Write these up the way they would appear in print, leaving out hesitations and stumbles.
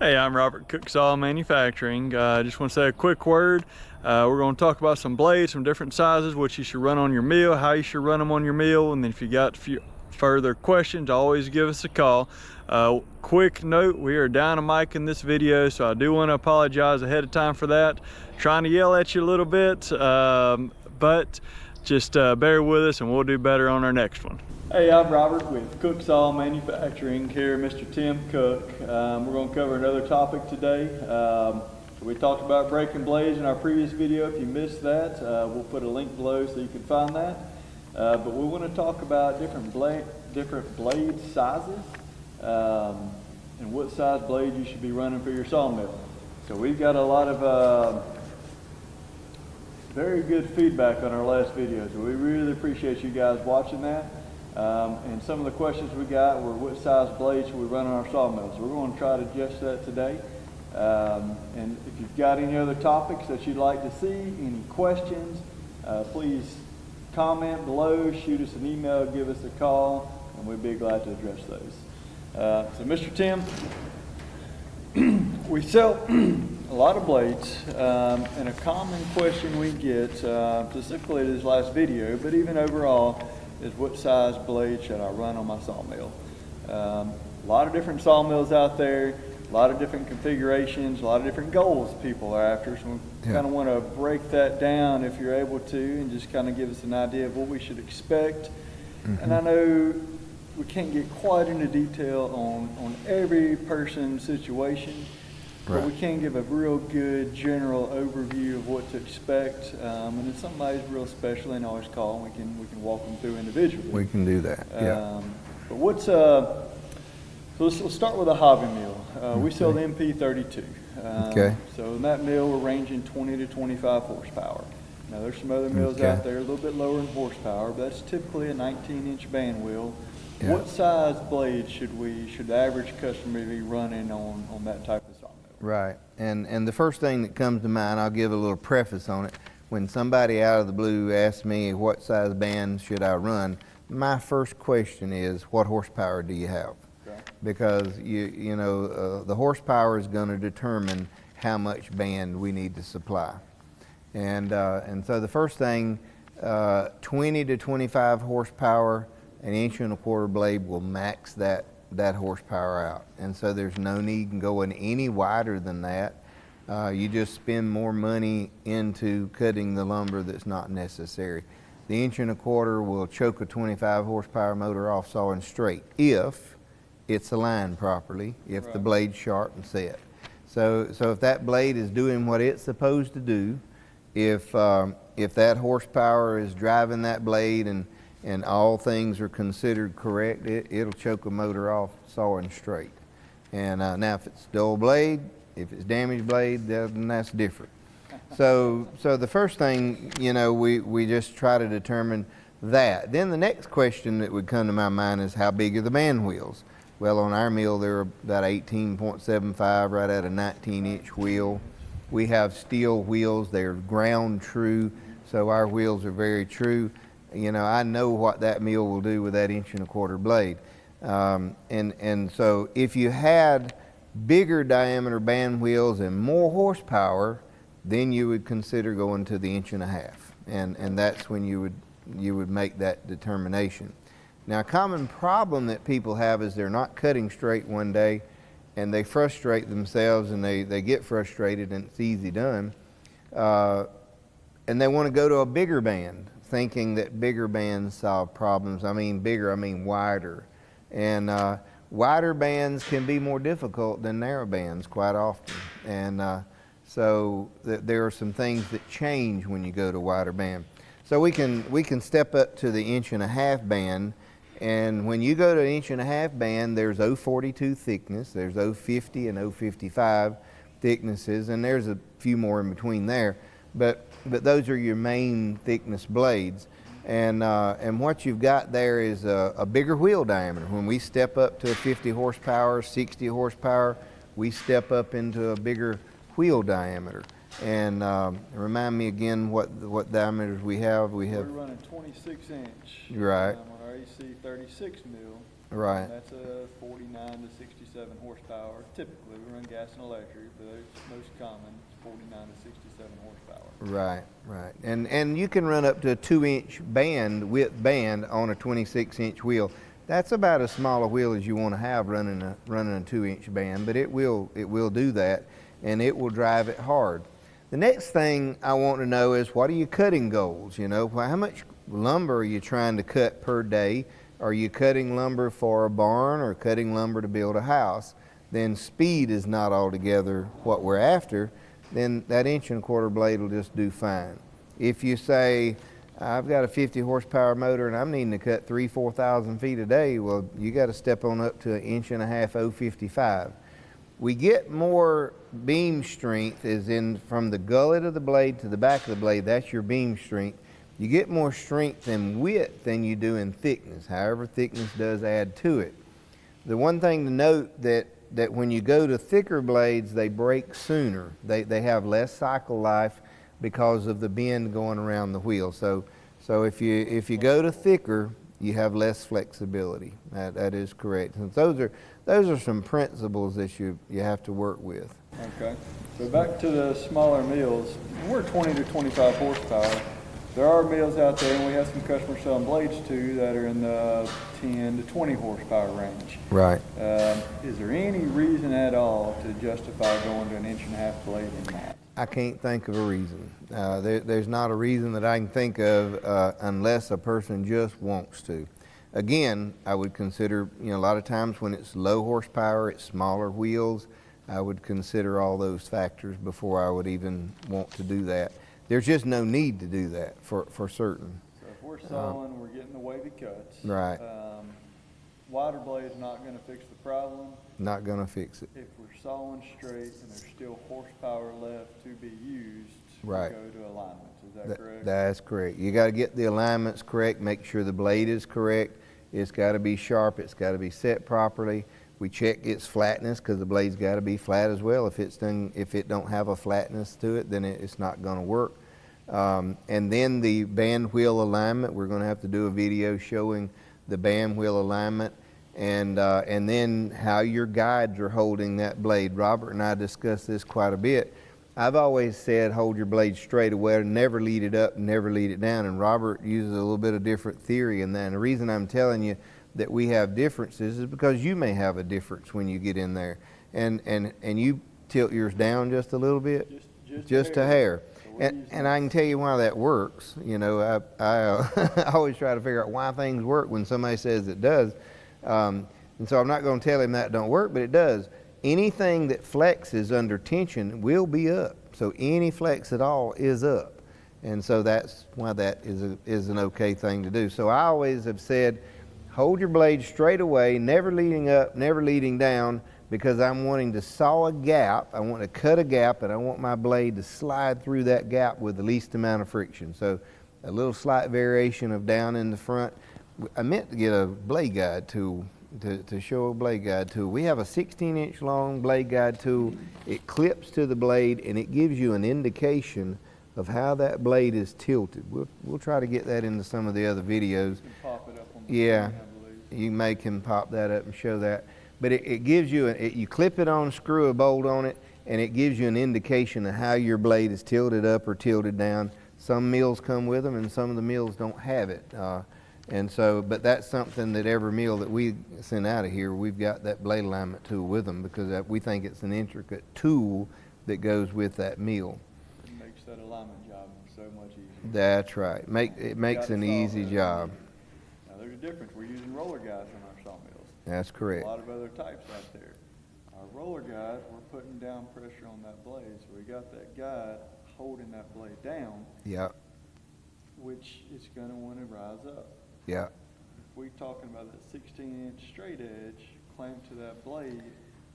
Hey, I'm Robert, Cook Saw Manufacturing. Just want to say a quick word. We're going to talk about some blades, some different sizes, what you should run on your mill, how you should run them on your mill, and then if you got a few further questions, always give us a call. Quick note, we are down a mic in this video, so I do want to apologize ahead of time for that. Trying to yell at you a little bit, but just bear with us and we'll do better on our next one. Hey, I'm Robert with Cook Saw Manufacturing here, Mr. Tim Cook. We're going to cover another topic today. We talked about breaking blades in our previous video. If you missed that, we'll put a link below so you can find that. But we want to talk about different blade sizes and what size blade you should be running for your sawmill. So we've got a lot of very good feedback on our last video, so we really appreciate you guys watching that. And some of the questions we got were what size blades should we run on our sawmill. So we're going to try to adjust that today. And if you've got any other topics that you'd like to see, any questions, please comment below, shoot us an email, give us a call, and we'd be glad to address those. So Mr. Tim, we sell a lot of blades, and a common question we get, specifically this last video, but even overall, is what size blade should I run on my sawmill? A lot of different sawmills out there, a lot of different configurations, a lot of different goals people are after. So we kind of want to break that down if you're able to, and just kind of give us an idea of what we should expect. And I know we can't get quite into detail on every person's situation, but we can give a real good general overview of what to expect. And if somebody's real special, they can always call, and we can walk them through individually. We can do that. But what's so let's start with a hobby mill. We sell the MP32. So in that mill, we're ranging 20 to 25 horsepower. Now there's some other mills out there a little bit lower in horsepower, but that's typically a 19-inch band wheel. What size blade should the average customer be running on that type of sawmill? Right, and the first thing that comes to mind, I'll give a little preface on it. When somebody out of the blue asks me what size band should I run, my first question is, what horsepower do you have? Because you know the horsepower is going to determine how much band we need to supply. And so the first thing, 20 to 25 horsepower, an 1.25" blade will max that horsepower out. And so there's no need in going any wider than that. You just spend more money into cutting the lumber that's not necessary. The 1.25" will choke a 25 horsepower motor off sawing straight if it's aligned properly, if the blade's sharp and set. So if that blade is doing what it's supposed to do, if that horsepower is driving that blade and all things are considered correct, it'll choke a motor off sawing straight. And now if it's dull blade, if it's damaged blade, then that's different. So the first thing, you know, we just try to determine that. Then the next question that would come to my mind is how big are the band wheels? Well, on our mill, they're about 18.75, right at a 19-inch wheel. We have steel wheels, they're ground true, so our wheels are very true. You know, I know what that mill will do with that 1.25" blade. And so if you had bigger diameter band wheels and more horsepower, then you would consider going to the 1.5", and that's when you would make that determination. Now, a common problem that people have is they're not cutting straight one day and they frustrate themselves and they get frustrated and it's easy done. And they want to go to a bigger band, thinking that bigger bands solve problems. I mean bigger, I mean wider. And wider bands can be more difficult than narrow bands quite often. And so there are some things that change when you go to wider band. So we can step up to the 1.5" band. And when you go to an 1.5" band, there's 0.42 thickness, there's 0.50 and 0.55 thicknesses, and there's a few more in between there. But those are your main thickness blades. And what you've got there is a bigger wheel diameter. When we step up to 50 horsepower, 60 horsepower, we step up into a bigger wheel diameter. And remind me again what diameters we have. We're running 26 inch. Right. On our AC 36 mil. Right. And that's a 49 to 67 horsepower. Typically, we run gas and electric, but it's most common, 49 to 67 horsepower. Right, right. And you can run up to a 2-inch width band on a 26-inch wheel. That's about as small a wheel as you want to have running a 2-inch band, but it will do that, and it will drive it hard. The next thing I want to know is, what are your cutting goals? You know, how much lumber are you trying to cut per day? Are you cutting lumber for a barn or cutting lumber to build a house? Then speed is not altogether what we're after. Then that 1.25-inch blade will just do fine. If you say, I've got a 50 horsepower motor and I'm needing to cut 4,000 feet a day, well, you got to step on up to 1.5-inch 055. We get more beam strength from the gullet of the blade to the back of the blade. That's your beam strength. You get more strength in width than you do in thickness. However, thickness does add to it. The one thing to note that when you go to thicker blades, they break sooner. They have less cycle life because of the bend going around the wheel. So if you go to thicker, you have less flexibility. That is correct. And those are some principles that you have to work with. Okay. So back to the smaller mills. We're 20 to 25 horsepower. There are mills out there, and we have some customers selling blades too that are in the 10 to 20 horsepower range. Right. Is there any reason at all to justify going to an 1.5-inch blade in that? I can't think of a reason. There's not a reason that I can think of unless a person just wants to. Again, I would consider, a lot of times when it's low horsepower, it's smaller wheels, I would consider all those factors before I would even want to do that. There's just no need to do that for certain. So if we're sawing, we're getting the wavy cuts. Right. Wider blade's not going to fix the problem. Not going to fix it. If we're sawing straight and there's still horsepower left to be used, right, we go to alignments. Is that correct? That's correct. You got to get the alignments correct, make sure the blade is correct. It's got to be sharp. It's got to be set properly. We check its flatness because the blade's got to be flat as well. If it don't have a flatness to it, then it's not going to work. And then the band wheel alignment, we're going to have to do a video showing the band wheel alignment, and then how your guides are holding that blade. Robert and I discussed this quite a bit. I've always said hold your blade straight away, never lead it up, never lead it down, and Robert uses a little bit of different theory in that. And the reason I'm telling you that we have differences is because you may have a difference when you get in there, and you tilt yours down just a little bit, just a hair. And I can tell you why that works. I always try to figure out why things work when somebody says it does. And so I'm not going to tell him that don't work, but it does. Anything that flexes under tension will be up. So any flex at all is up. And so that's why that is an okay thing to do. So I always have said, hold your blade straight away, never leading up, never leading down, because I'm wanting to saw a gap, I want to cut a gap, and I want my blade to slide through that gap with the least amount of friction. So a little slight variation of down in the front. I meant to get a blade guide tool to show a blade guide tool. We have a 16-inch long blade guide tool. It clips to the blade, and it gives you an indication of how that blade is tilted. We'll try to get that into some of the other videos. You can pop it up on the yeah, screen, I believe. You may can pop that up and show that. But it gives you, you clip it on, screw a bolt on it, and it gives you an indication of how your blade is tilted up or tilted down. Some mills come with them, and some of the mills don't have it. But that's something that every mill that we send out of here, we've got that blade alignment tool with them, because we think it's an intricate tool that goes with that mill. It makes that alignment job so much easier. That's right. It makes an easy job. Now there's a difference. We're using roller guides on our sawmills. That's correct. A lot of other types out there. Our roller guide, we're putting down pressure on that blade, so we got that guide holding that blade down. Yeah. Which is going to want to rise up. Yeah. If we're talking about that 16-inch straight edge clamped to that blade,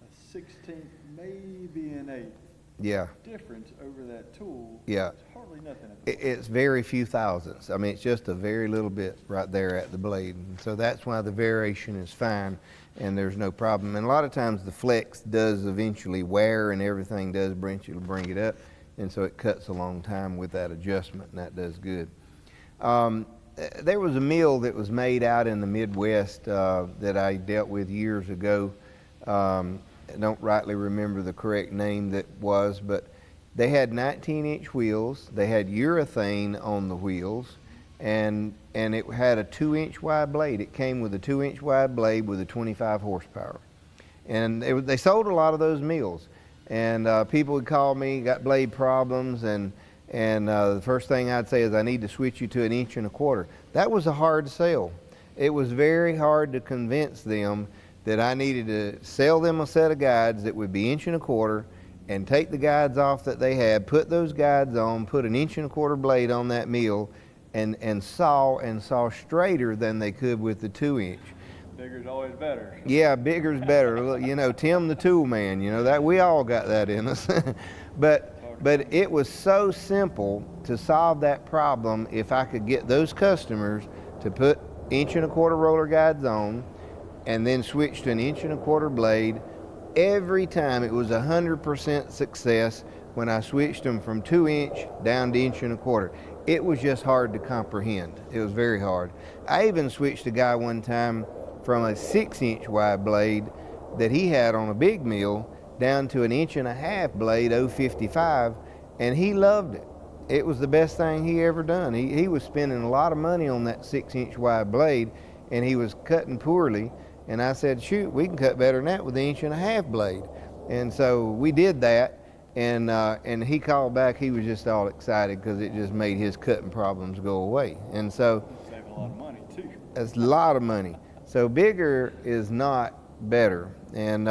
a 16th, maybe an 1/8. Yeah. Difference over that tool. Yeah. It's hardly nothing at the blade. It's very few thousandths. I mean, it's just a very little bit right there at the blade. And so that's why the variation is fine and there's no problem. And a lot of times the flex does eventually wear and everything does bring it up. And so it cuts a long time with that adjustment, and that does good. there was a mill that was made out in the Midwest that I dealt with years ago. I don't rightly remember the correct name that was, but they had 19-inch wheels. They had urethane on the wheels, and it had a 2-inch wide blade. It came with a 2-inch wide blade with a 25 horsepower. And they sold a lot of those mills. And people would call me, got blade problems, and the first thing I'd say is, I need to switch you to 1 1/4 inch. That was a hard sell. It was very hard to convince them that I needed to sell them a set of guides that would be 1 1/4 inch, and take the guides off that they had, put those guides on, put an 1 1/4 inch blade on that mill, and saw straighter than they could with the 2-inch. Bigger's always better. Yeah, bigger's better. Look, you know, Tim the tool man, you know, that we all got that in us. but it was so simple to solve that problem if I could get those customers to put 1 1/4 inch roller guides on and then switch to an 1 1/4 inch blade. Every time it was 100% success when I switched them from 2-inch down to 1 1/4 inch. It was just hard to comprehend. It was very hard. I even switched a guy one time from a 6-inch wide blade that he had on a big mill down to an 1.5-inch blade 055, and he loved it. It was the best thing he ever done. He was spending a lot of money on that 6-inch wide blade, and he was cutting poorly. And I said, shoot, we can cut better than that with the 1.5-inch blade. And so we did that, and he called back. He was just all excited because it just made his cutting problems go away. And so Save a lot of money too. that's a lot of money. So bigger is not better. And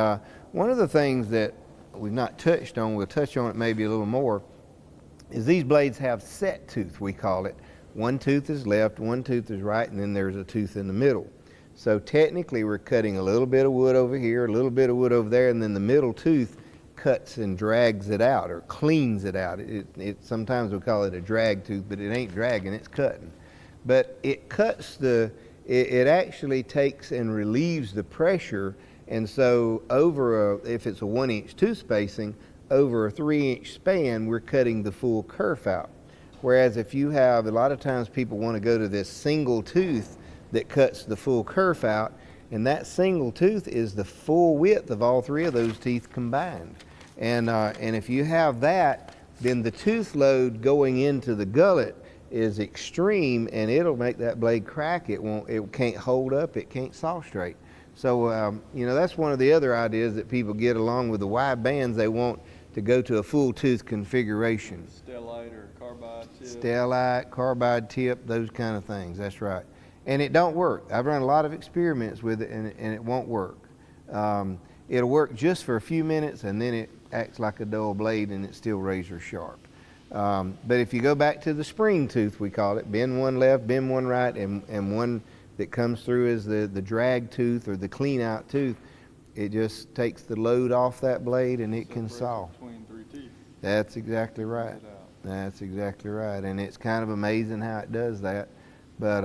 one of the things that we've not touched on, we'll touch on it maybe a little more, is these blades have set tooth, we call it. One tooth is left, one tooth is right, and then there's a tooth in the middle. So technically we're cutting a little bit of wood over here, a little bit of wood over there, and then the middle tooth cuts and drags it out or cleans it out. Sometimes we call it a drag tooth, but it ain't dragging, it's cutting. But it cuts it actually takes and relieves the pressure, and so if it's a 1-inch tooth spacing, over a 3-inch span, we're cutting the full kerf out. Whereas if you have, a lot of times people want to go to this single tooth that cuts the full kerf out, and that single tooth is the full width of all 3 of those teeth combined. And if you have that, then the tooth load going into the gullet is extreme, and it'll make that blade crack. It can't hold up, it can't saw straight. So you know, that's one of the other ideas that people get along with the wide bands. They want to go to a full tooth configuration. Stellite or carbide tip. Stellite, carbide tip, those kind of things, that's right. And it don't work. I've run a lot of experiments with it, and it won't work. It'll work just for a few minutes, and then it acts like a dull blade, and it's still razor sharp. But if you go back to the spring tooth, we call it, bend one left, bend one right, and one that comes through as the drag tooth or the clean out tooth, it just takes the load off that blade, and it can saw. Between 3 teeth. That's exactly right. That's exactly right. And it's kind of amazing how it does that. But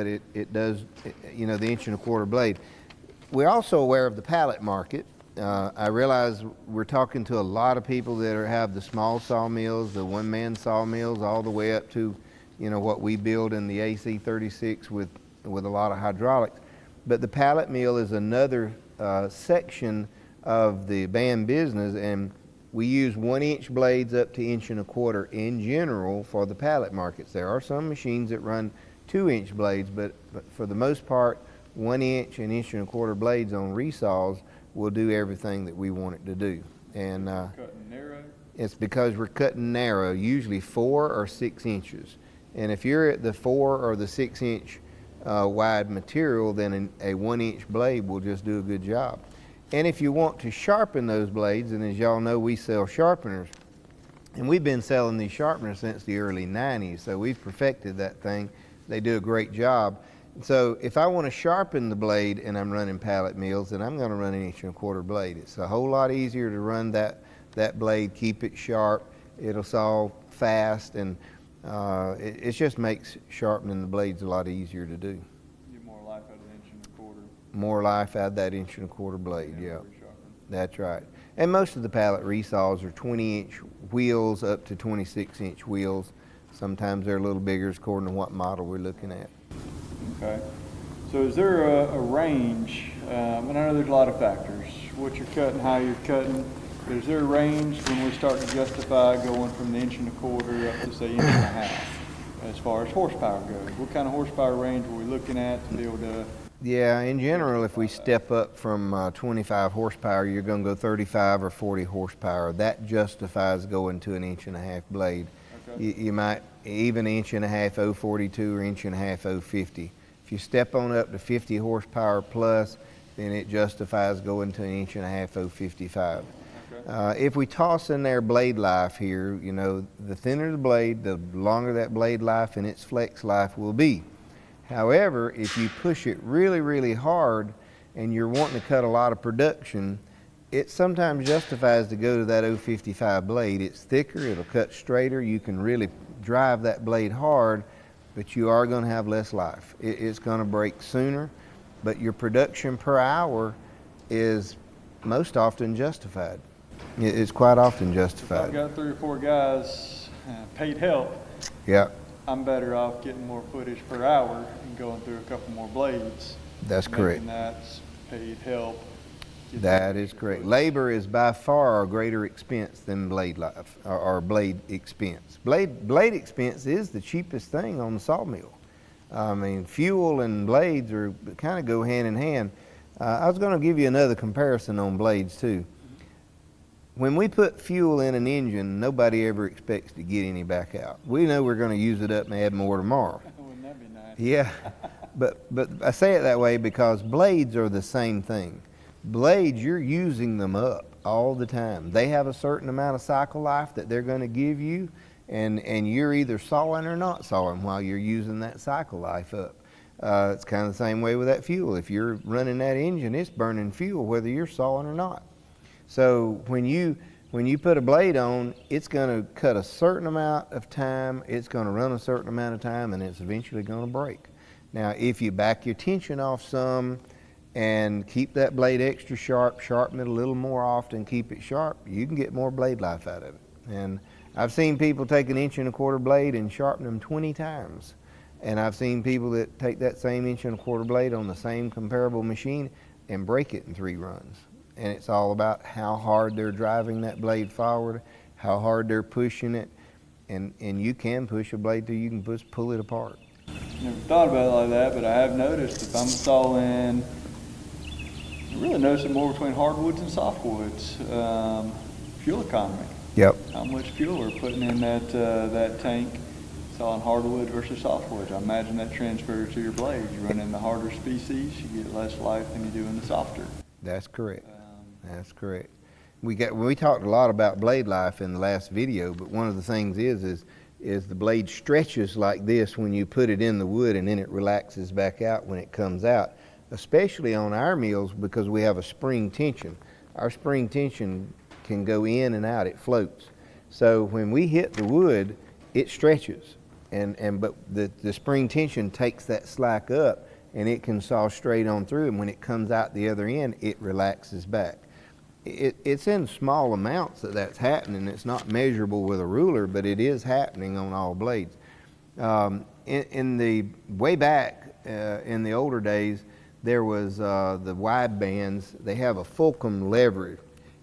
it does, you know, the 1 1/4 inch blade. We're also aware of the pallet market. I realize we're talking to a lot of people that have the small sawmills, the one-man sawmills, all the way up to, you know, what we build in the AC36 with a lot of hydraulics. But the pallet mill is another section of the band business, and we use 1-inch blades up to 1 1/4 inch in general for the pallet markets. There are some machines that run 2-inch blades, but for the most part, 1-inch and 1 1/4 inch blades on resaws will do everything that we want it to do. And Cutting narrow? It's because we're cutting narrow, usually 4 or 6 inches. And if you're at the 4 or the 6-inch wide material, then a 1-inch blade will just do a good job. And if you want to sharpen those blades, and as y'all know, we sell sharpeners, and we've been selling these sharpeners since the early 90s, so we've perfected that thing. They do a great job. So if I want to sharpen the blade and I'm running pallet mills, then I'm going to run an 1 1/4 inch blade. It's a whole lot easier to run that blade, keep it sharp. It'll saw fast, and it just makes sharpening the blades a lot easier to do. Get more life out of the 1 1/4 inch. More life out of that 1 1/4 inch blade, yeah. That's right. And most of the pallet resaws are 20-inch wheels up to 26-inch wheels. Sometimes they're a little bigger according to what model we're looking at. Okay. So is there a range, and I know there's a lot of factors, what you're cutting, how you're cutting, but is there a range when we start to justify going from the 1.25 up to say 1.5 as far as horsepower goes? What kind of horsepower range are we looking at to be able to? Yeah, in general, if we step up from 25 horsepower, you're going to go 35 or 40 horsepower. That justifies going to an 1.5 blade. Okay. You might even 1.5 042 or 1.5 050. If you step on up to 50 horsepower plus, then it justifies going to an 1.5 055. Okay. If we toss in there blade life here, you know, the thinner the blade, the longer that blade life and its flex life will be. However, if you push it really, really hard and you're wanting to cut a lot of production, it sometimes justifies to go to that 055 blade. It's thicker, it'll cut straighter, you can really drive that blade hard, but you are going to have less life. It's going to break sooner, but your production per hour is most often justified. It's quite often If justified. I've got 3 or 4 guys paid help, Yeah, I'm better off getting more footage per hour and going through a couple more blades. that's correct. Making that paid help. That is correct. Labor is by far a greater expense than blade life or blade expense. Blade expense is the cheapest thing on the sawmill. I mean, fuel and blades are kind of go hand in hand. I was going to give you another comparison on blades too. When we put fuel in an engine, nobody ever expects to get any back out. We know we're going to use it up and add more tomorrow. Wouldn't that be nice? Yeah, but I say it that way because blades are the same thing. Blades, you're using them up all the time. They have a certain amount of cycle life that they're going to give you, and you're either sawing or not sawing while you're using that cycle life up. It's kind of the same way with that fuel. If you're running that engine, it's burning fuel whether you're sawing or not. So when you put a blade on, it's going to cut a certain amount of time, it's going to run a certain amount of time, and it's eventually going to break. Now, if you back your tension off some and keep that blade extra sharp, sharpen it a little more often, keep it sharp, you can get more blade life out of it. And I've seen people take an 1.25 blade and sharpen them 20 times. And I've seen people that take that same 1.25 blade on the same comparable machine and break it in 3 runs. And it's all about how hard they're driving that blade forward, how hard they're pushing it, and you can push a blade till you can pull it apart. Never thought about it like that, but I have noticed if I'm sawing, I really notice it more between hardwoods and softwoods. Fuel economy. Yep. How much fuel we're putting in that tank, sawing hardwood versus softwood. I imagine that transfers to your blade. You run in the harder species, you get less life than you do in the softer. That's correct. That's correct. We talked a lot about blade life in the last video, but one of the things is the blade stretches like this when you put it in the wood, and then it relaxes back out when it comes out, especially on our mills because we have a spring tension. Our spring tension can go in and out, it floats. So when we hit the wood, it stretches, but the spring tension takes that slack up and it can saw straight on through, and when it comes out the other end, it relaxes back. It's in small amounts that's happening. It's not measurable with a ruler, but it is happening on all blades. In the way back in the older days, there was the wide bands. They have a fulcrum lever,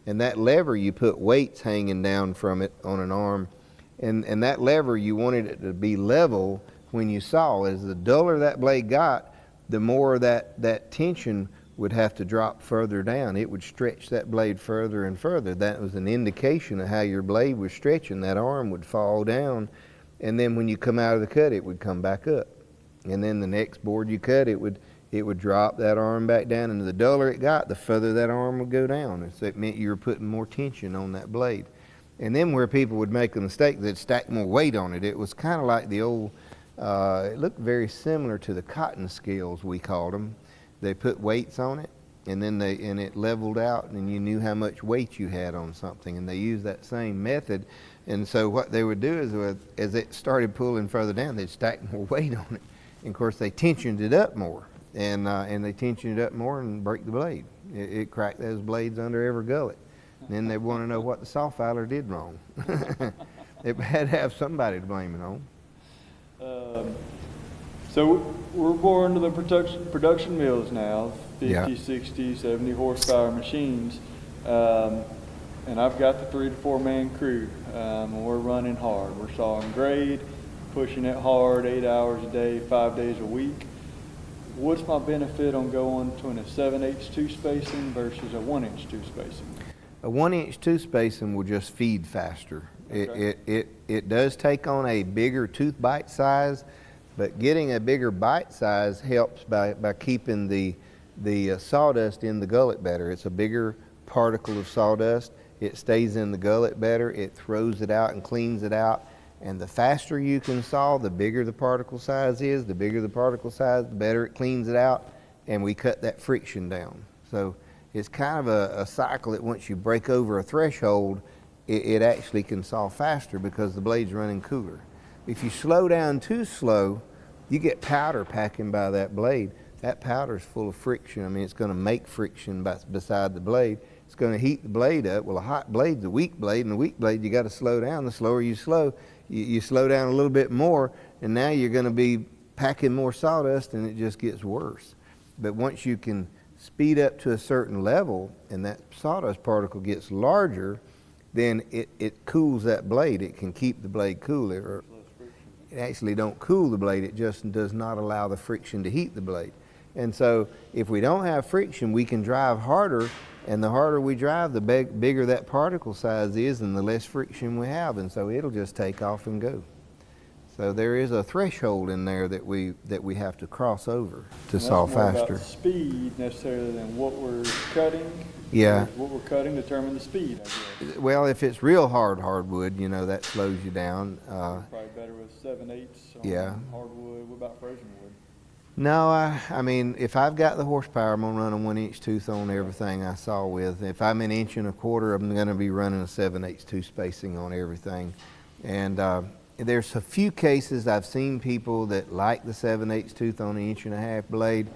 and that lever you put weights hanging down from it on an arm, and that lever you wanted it to be level when you saw. As the duller that blade got, the more that tension would have to drop further down. It would stretch that blade further and further. That was an indication of how your blade was stretching. That arm would fall down, and then when you come out of the cut, it would come back up. And then the next board you cut, it would drop that arm back down, and the duller it got, the further that arm would go down. And so it meant you were putting more tension on that blade. And then where people would make a mistake, they'd stack more weight on it. It was kind of like the old, it looked very similar to the cotton scales, we called them. They put weights on it, and then it leveled out, and you knew how much weight you had on something, and they used that same method. And so what they would do is, as it started pulling further down, they'd stack more weight on it. And of course, they tensioned it up more, and they tensioned it up more and break the blade. It cracked those blades under every gullet. And then they want to know what the saw filer did wrong. It had to have somebody to blame it on. Um, so we're more into the production mills now, 50, Yeah. 60, 70 horsepower machines. And I've got the 3 to 4 man crew. And we're running hard. We're sawing grade, pushing it hard, 8 hours a day, 5 days a week. What's my benefit on going between a 7/8 two spacing versus a 1-inch two spacing? A 1-inch two spacing will just feed faster. Okay. It does take on a bigger tooth bite size, but getting a bigger bite size helps by keeping the sawdust in the gullet better. It's a bigger particle of sawdust. It stays in the gullet better. It throws it out and cleans it out. And the faster you can saw, the bigger the particle size is. The bigger the particle size, the better it cleans it out, and we cut that friction down. So it's kind of a cycle that once you break over a threshold, it actually can saw faster because the blade's running cooler. If you slow down too slow, you get powder packing by that blade. That powder is full of friction. I mean, it's going to make friction beside the blade. It's going to heat the blade up. Well, a hot blade's a weak blade, and a weak blade you got to slow down. The slower you slow, you slow down a little bit more, and now you're going to be packing more sawdust, and it just gets worse. But once you can speed up to a certain level, and that sawdust particle gets larger, then it cools that blade. It can keep the blade cooler. It actually don't cool the blade. It just does not allow the friction to heat the blade. And so if we don't have friction, we can drive harder, and the harder we drive, the bigger that particle size is and the less friction we have, and so it'll just take off and go. So there is a threshold in there that we have to cross over to saw faster. That's more about speed necessarily than what we're cutting. Yeah. What we're cutting determines the speed, I guess. Well, if it's real hardwood, you know, that slows you down. Probably better with 7/8 on hardwood. What about frozen wood? No, I mean, if I've got the horsepower, I'm gonna run a 1-inch tooth on everything I saw with. If I'm an 1.25 inch, I'm gonna be running a 7/8 two spacing on everything. And there's a few cases I've seen people that like the 7/8 tooth on an 1.5 inch blade.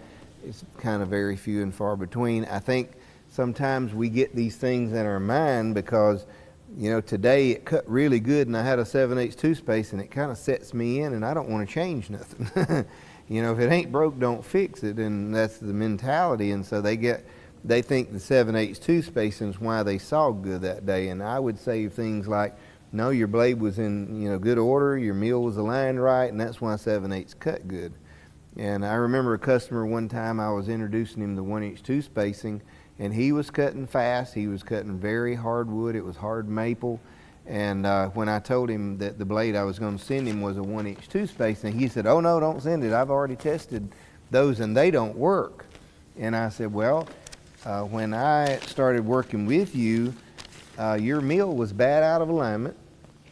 It's kind of very few and far between. I think sometimes we get these things in our mind because, you know, today it cut really good and I had a 7/8 two space and it kind of sets me in and I don't want to change nothing. You know, if it ain't broke, don't fix it, and that's the mentality. And so they think the 7/8 two spacing is why they saw good that day. And I would say things like, no, your blade was in, you know, good order, your mill was aligned right, and that's why 7/8 cut good. And I remember a customer one time, I was introducing him to 1-inch two spacing, and he was cutting fast. He was cutting very hard wood. It was hard maple. And when I told him that the blade I was going to send him was a 1-inch two spacing, he said, oh no, don't send it. I've already tested those and they don't work. And I said, well, when I started working with you, your mill was bad out of alignment,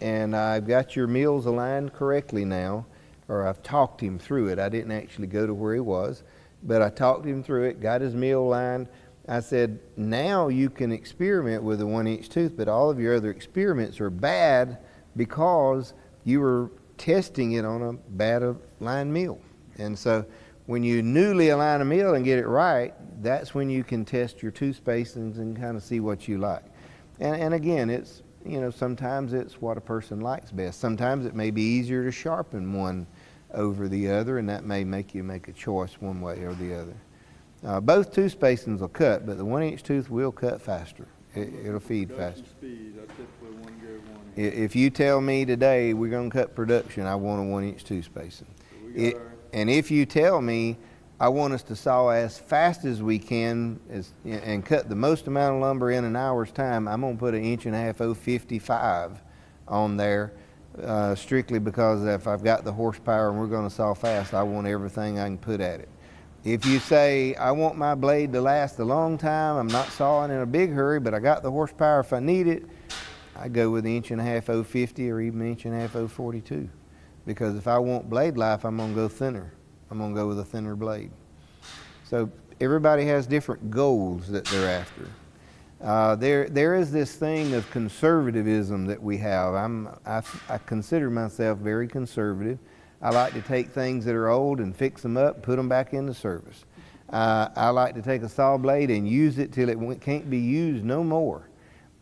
and I've got your mills aligned correctly now, or I've talked him through it. I didn't actually go to where he was, but I talked him through it, got his mill aligned. I said, now you can experiment with a 1-inch tooth, but all of your other experiments are bad because you were testing it on a bad aligned mill. And so when you newly align a mill and get it right, that's when you can test your tooth spacings and kind of see what you like. And again, it's, you know, sometimes it's what a person likes best. Sometimes it may be easier to sharpen one over the other, and that may make you make a choice one way or the other. Both tooth spacings will cut, but the 1-inch tooth will cut faster. It'll feed faster. Speed, I typically want to go 1 inch. If you tell me today we're going to cut production, I want a 1-inch tooth spacing. And if you tell me I want us to saw as fast as we can and cut the most amount of lumber in an hour's time, I'm going to put an 1.5 inch 055 on there, strictly because if I've got the horsepower and we're going to saw fast, I want everything I can put at it. If you say, I want my blade to last a long time, I'm not sawing in a big hurry, but I got the horsepower if I need it, I go with the 1.5 inch 050 or even 1.5 inch 042. Because if I want blade life, I'm going to go thinner. I'm going to go with a thinner blade. So everybody has different goals that they're after. There is this thing of conservatism that we have. I consider myself very conservative. I like to take things that are old and fix them up, put them back into service. I like to take a saw blade and use it till it can't be used no more.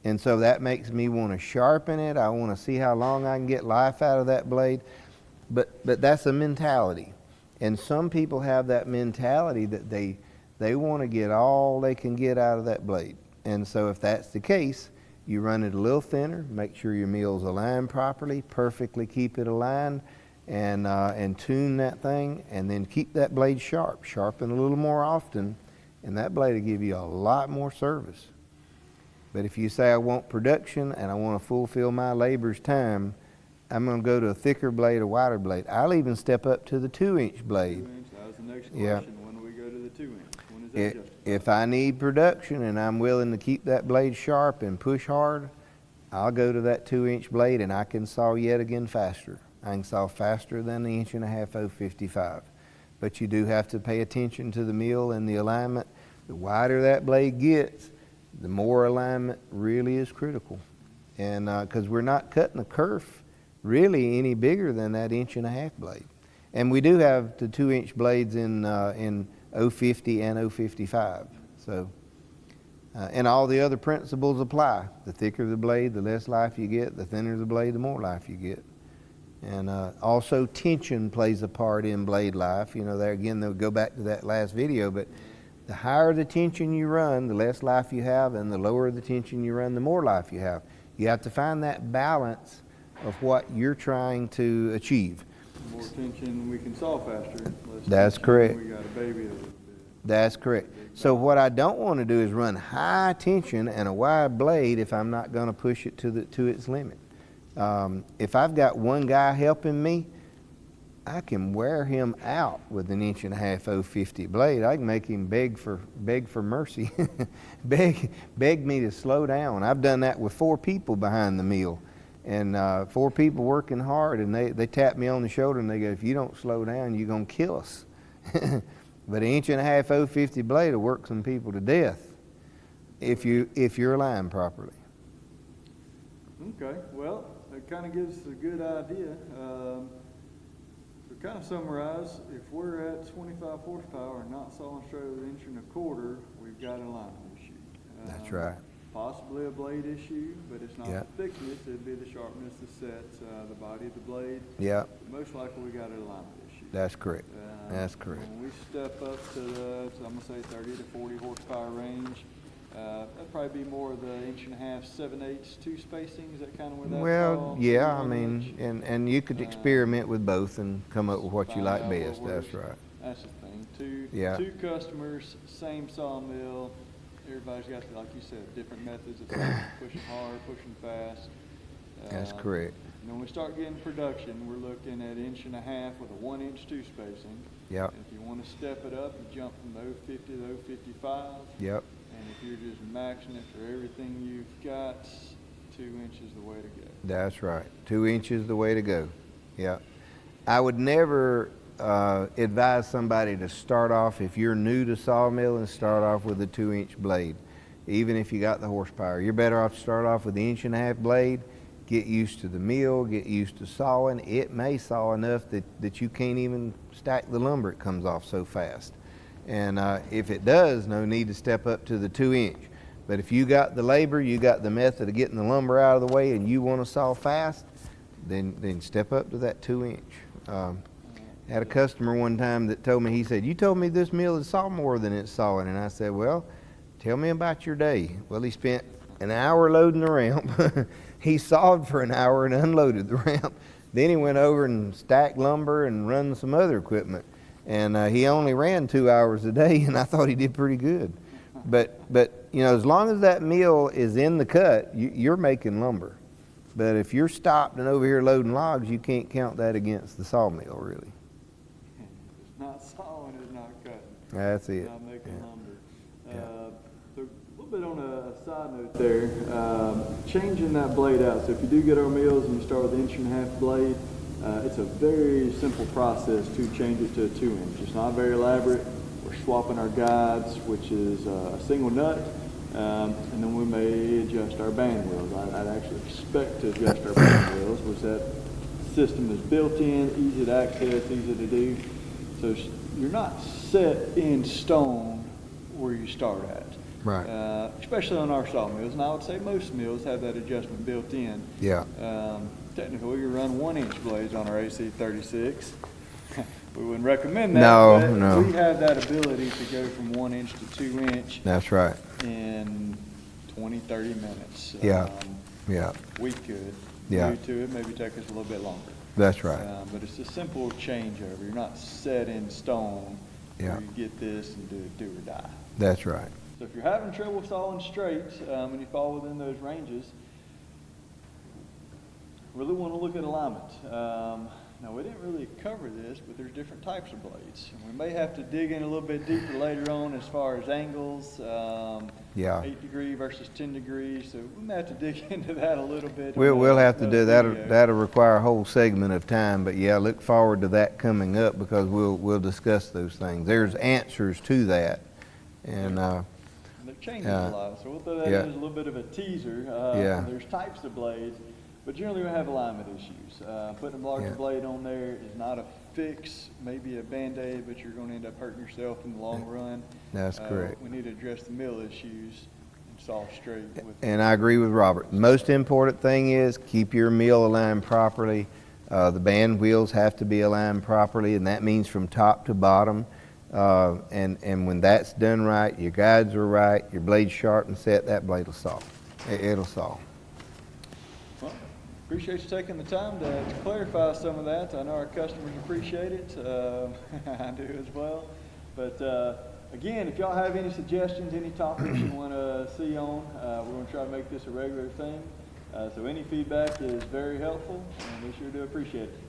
And so that makes me want to sharpen it. I want to see how long I can get life out of that blade. But that's a mentality. And some people have that mentality that they want to get all they can get out of that blade. And so if that's the case, you run it a little thinner, make sure your mill's aligned properly, perfectly keep it aligned, and tune that thing, and then keep that blade sharp. Sharpen a little more often, and that blade will give you a lot more service. But if you say I want production and I want to fulfill my labor's time, I'm going to go to a thicker blade, a wider blade. I'll even step up to the 2-inch blade. 2-inch, that was the next question. Yeah. When do we go to the 2-inch? When is that justified? If I need production and I'm willing to keep that blade sharp and push hard, I'll go to that 2-inch blade, and I can saw yet again faster. I can saw faster than the 1.5" 055. But you do have to pay attention to the mill and the alignment. The wider that blade gets, the more alignment really is critical. And because we're not cutting the kerf really any bigger than that 1.5" blade. And we do have the 2-inch blades in 050 and 055. So, and all the other principles apply. The thicker the blade, the less life you get. The thinner the blade, the more life you get. And also tension plays a part in blade life. You know, there again, they'll go back to that last video, but the higher the tension you run, the less life you have, and the lower the tension you run, the more life you have. You have to find that balance of what you're trying to achieve. More tension, we can saw faster. Less That's tension, correct. We got a baby a little bit. That's correct. So what I don't want to do is run high tension and a wide blade if I'm not going to push it to its limit. If I've got one guy helping me, I can wear him out with an 1.5" 050 blade. I can make him beg for mercy, beg me to slow down. I've done that with 4 people behind the mill, and 4 people working hard, and they tap me on the shoulder and they go, "If you don't slow down, you're gonna kill us." But an 1.5" 050 blade will work some people to death if you're aligned properly. Okay, well, it kind of gives us a good idea. To kind of summarize, if we're at 25 horsepower and not sawing straight with 1.25", we've got an alignment issue. That's right. Possibly a blade issue, but it's not Yep. the thickness, it'd be the sharpness, the sets, the body of the blade. Yeah, Most likely we got an alignment issue. that's correct. That's correct. When we step up to the, so I'm gonna say 30 to 40 horsepower range, that'd probably be more of the 1.5" 7/8" 2 spacing. Is that kind of where that Well, falls? yeah, I 1 mean, inch? and you could experiment with both and come up with what you Find like out what best. That's works. right. That's the thing. Yeah. Two customers, same sawmill. Everybody's got, like you said, different methods of pushing hard, pushing fast. That's correct. And when we start getting production, we're looking at 1.5" with a 1-inch 2 spacing. Yep. And if you want to step it up, you jump from the 050 to the 055. Yep. And if you're just maxing it for everything you've got, 2 inches the way to go. That's right. 2 inches the way to go. Yeah. I would never advise somebody to start off, if you're new to sawmill, and start off with a 2-inch blade. Even if you got the horsepower, you're better off to start off with the 1.5" blade. Get used to the mill, get used to sawing. It may saw enough that you can't even stack the lumber. It comes off so fast. And if it does, no need to step up to the 2-inch. But if you got the labor, you got the method of getting the lumber out of the way, and you want to saw fast, then step up to that 2-inch. Had a customer one time that told me, he said, "You told me this mill is saw more than it's sawing." And I said, "Well, tell me about your day." Well, he spent an hour loading the ramp. He sawed for an hour and unloaded the ramp. Then he went over and stacked lumber and run some other equipment. And he only ran 2 hours a day, and I thought he did pretty good. But you know, as long as that mill is in the cut, you're making lumber. But if you're stopped and over here loading logs, you can't count that against the sawmill, really. It's not sawing, it's not cutting. That's it. It's not making Yeah. lumber. Yeah. So a little bit on a side note there, changing that blade out. So if you do get our mills and you start with an 1.5" blade, it's a very simple process to change it to a 2-inch. It's not very elaborate. We're swapping our guides, which is a single nut, and then we may adjust our band wheels. I'd actually expect to adjust our band wheels, which that system is built in, easy to access, easy to do. So you're not set in stone where you start at. Right. Especially on our sawmills, and I would say most mills have that adjustment built in. Yeah. Technically, we run 1-inch blades on our AC36. We wouldn't recommend that, No, but no. we have that ability to go from 1-inch to 2-inch That's right. in 20, 30 minutes. Yeah. Yeah. We could. Yeah. New to it, maybe take us a little bit longer. That's right. But it's a simple changeover. You're not set in stone. Yeah. You get this and do or die. That's right. So if you're having trouble sawing straight and you fall within those ranges, really want to look at alignment. Now, we didn't really cover this, but there's different types of blades. And we may have to dig in a little bit deeper later on as far as angles, Yeah. 8 degree versus 10 degrees. So we may have to dig into that a little bit. We'll have to do that. Video. That'll require a whole segment of time, but yeah, look forward to that coming up because we'll discuss those things. There's answers to that, and They're changing a lot, so we'll throw that yeah. in as a little bit of a teaser. Yeah. There's types of blades, but generally we have alignment issues. Putting a larger Yeah. blade on there is not a fix, maybe a Band-Aid, but you're going to end up hurting yourself in the long run. that's correct. We need to address the mill issues and saw straight. And I agree with Robert. The most important thing is keep your mill aligned properly. The band wheels have to be aligned properly, and that means from top to bottom. And when that's done right, your guides are right, your blade's sharp and set, that blade will saw. It'll saw. Well, appreciate you taking the time to clarify some of that. I know our customers appreciate it. I do as well. But again, if y'all have any suggestions, any topics you want to see on, we're going to try to make this a regular thing. So any feedback is very helpful, and we sure do appreciate it.